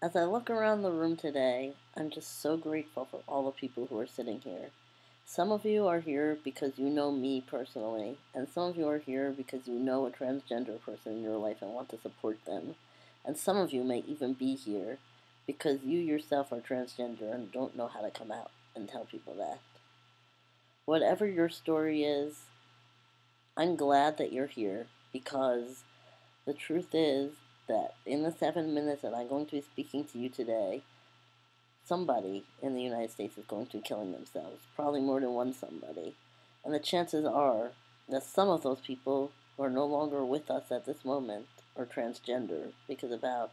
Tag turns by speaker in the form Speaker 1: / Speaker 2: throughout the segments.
Speaker 1: As I look around the room today, I'm just so grateful for all the people who are sitting here. Some of you are here because you know me personally, and some of you are here because you know a transgender person in your life and want to support them. And some of you may even be here because you yourself are transgender and don't know how to come out and tell people that. Whatever your story is, I'm glad that you're here because the truth is that in the 7 minutes that I'm going to be speaking to you today, somebody in the United States is going to be killing themselves, probably more than one somebody. And the chances are that some of those people who are no longer with us at this moment are transgender, because about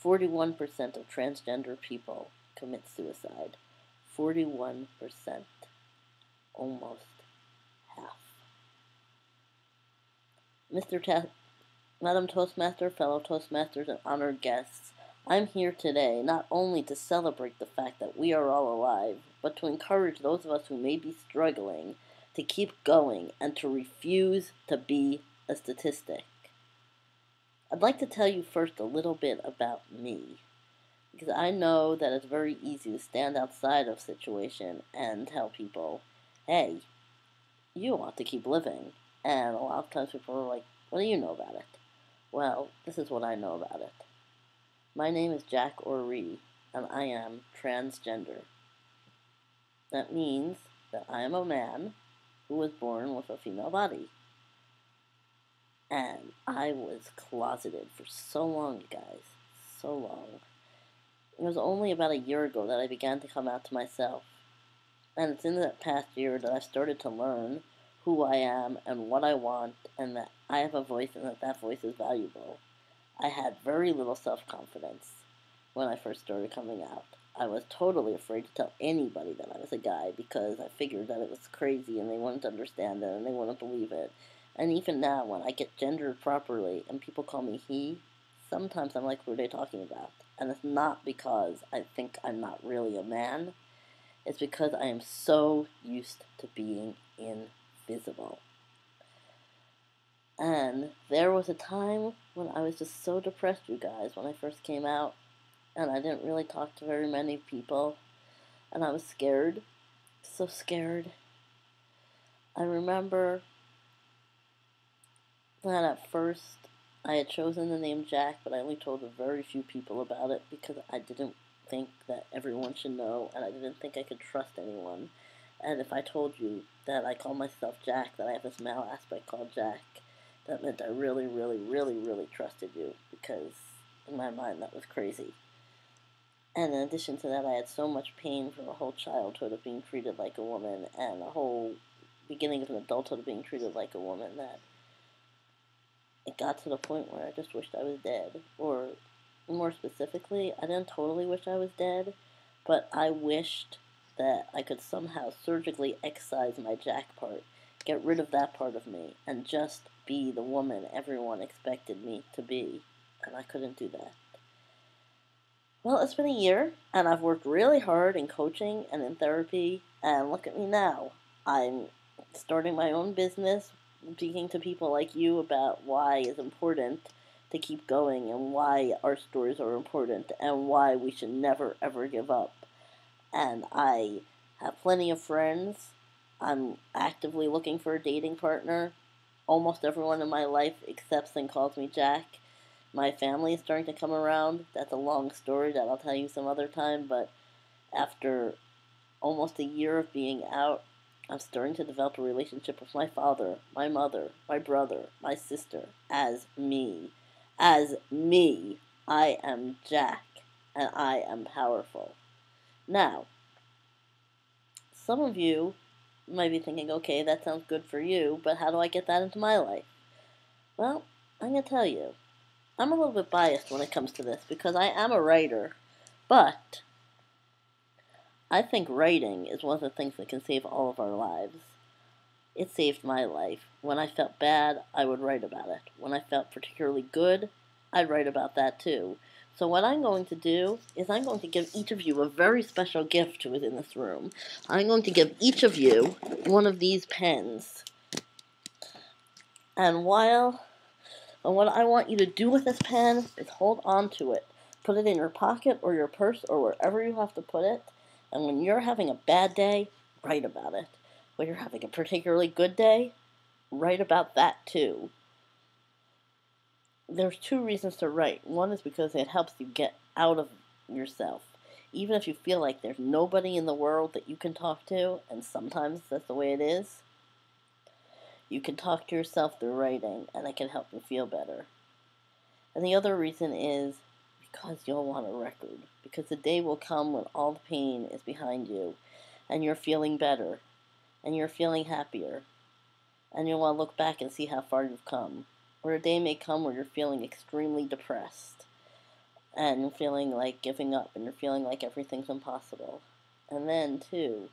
Speaker 1: 41% of transgender people commit suicide. 41%. Almost half. Madam Toastmaster, fellow Toastmasters, and honored guests, I'm here today not only to celebrate the fact that we are all alive, but to encourage those of us who may be struggling to keep going and to refuse to be a statistic. I'd like to tell you first a little bit about me, because I know that it's very easy to stand outside of a situation and tell people, hey, you want to keep living. And a lot of times people are like, what do you know about it? Well, this is what I know about it. My name is Jack Orree, and I am transgender. That means that I am a man who was born with a female body. And I was closeted for so long, guys. So long. It was only about a year ago that I began to come out to myself. And it's in that past year that I started to learn who I am and what I want, and that I have a voice and that voice is valuable. I had very little self-confidence when I first started coming out. I was totally afraid to tell anybody that I was a guy because I figured that it was crazy and they wouldn't understand it and they wouldn't believe it. And even now, when I get gendered properly and people call me he, sometimes I'm like, who are they talking about? And it's not because I think I'm not really a man. It's because I am so used to being invisible. And there was a time when I was just so depressed, you guys, when I first came out, and I didn't really talk to very many people, and I was scared, so scared. I remember that at first I had chosen the name Jack, but I only told a very few people about it because I didn't think that everyone should know, and I didn't think I could trust anyone. And if I told you that I call myself Jack, that I have this male aspect called Jack, that meant I really, really, really, really trusted you, because in my mind that was crazy. And in addition to that, I had so much pain from a whole childhood of being treated like a woman, and a whole beginning of an adulthood of being treated like a woman, that it got to the point where I just wished I was dead. Or, more specifically, I didn't totally wish I was dead, but I wished that I could somehow surgically excise my Jack part, get rid of that part of me, and just be the woman everyone expected me to be, and I couldn't do that. Well, it's been a year, and I've worked really hard in coaching and in therapy, and look at me now. I'm starting my own business, speaking to people like you about why it's important to keep going, and why our stories are important, and why we should never, ever give up. And I have plenty of friends. I'm actively looking for a dating partner. Almost everyone in my life accepts and calls me Jack. My family is starting to come around. That's a long story that I'll tell you some other time, but after almost a year of being out, I'm starting to develop a relationship with my father, my mother, my brother, my sister, as me. As me. I am Jack, and I am powerful. Now, some of you might be thinking, okay, that sounds good for you, but how do I get that into my life? Well, I'm going to tell you. I'm a little bit biased when it comes to this because I am a writer, but I think writing is one of the things that can save all of our lives. It saved my life. When I felt bad, I would write about it. When I felt particularly good, I'd write about that too. So what I'm going to do is I'm going to give each of you a very special gift who is in this room. I'm going to give each of you one of these pens. And what I want you to do with this pen is hold on to it. Put it in your pocket or your purse or wherever you have to put it. And when you're having a bad day, write about it. When you're having a particularly good day, write about that too. There's two reasons to write. One is because it helps you get out of yourself. Even if you feel like there's nobody in the world that you can talk to, and sometimes that's the way it is, you can talk to yourself through writing, and it can help you feel better. And the other reason is because you'll want a record. Because the day will come when all the pain is behind you, and you're feeling better, and you're feeling happier, and you'll want to look back and see how far you've come. Or a day may come where you're feeling extremely depressed, and you're feeling like giving up, and you're feeling like everything's impossible. And then, too,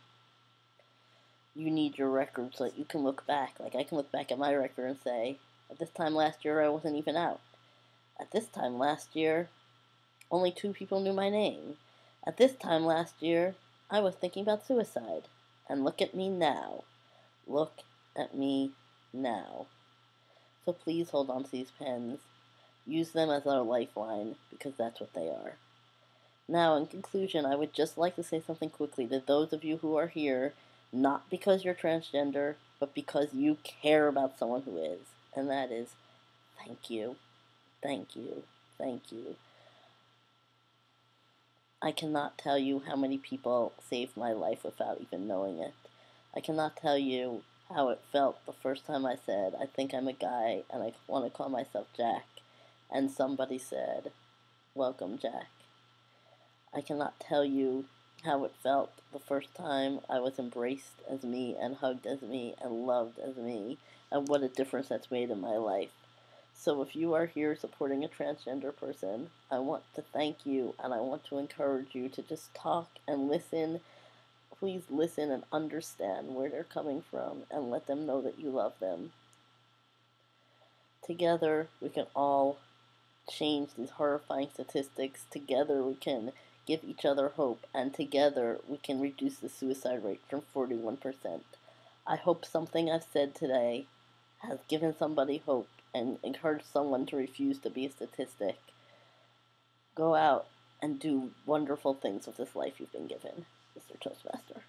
Speaker 1: you need your record so that you can look back. Like, I can look back at my record and say, at this time last year, I wasn't even out. At this time last year, only 2 people knew my name. At this time last year, I was thinking about suicide. And look at me now. Look at me now. So please hold on to these pens. Use them as our lifeline, because that's what they are. Now, in conclusion, I would just like to say something quickly to those of you who are here, not because you're transgender, but because you care about someone who is. And that is, thank you. Thank you. Thank you. I cannot tell you how many people saved my life without even knowing it. I cannot tell you how it felt the first time I said, I think I'm a guy and I want to call myself Jack. And somebody said, welcome, Jack. I cannot tell you how it felt the first time I was embraced as me and hugged as me and loved as me, and what a difference that's made in my life. So if you are here supporting a transgender person, I want to thank you, and I want to encourage you to just talk and listen. Please listen and understand where they're coming from, and let them know that you love them. Together, we can all change these horrifying statistics. Together, we can give each other hope, and together, we can reduce the suicide rate from 41%. I hope something I've said today has given somebody hope and encouraged someone to refuse to be a statistic. Go out and do wonderful things with this life you've been given, Mr. Toastmaster.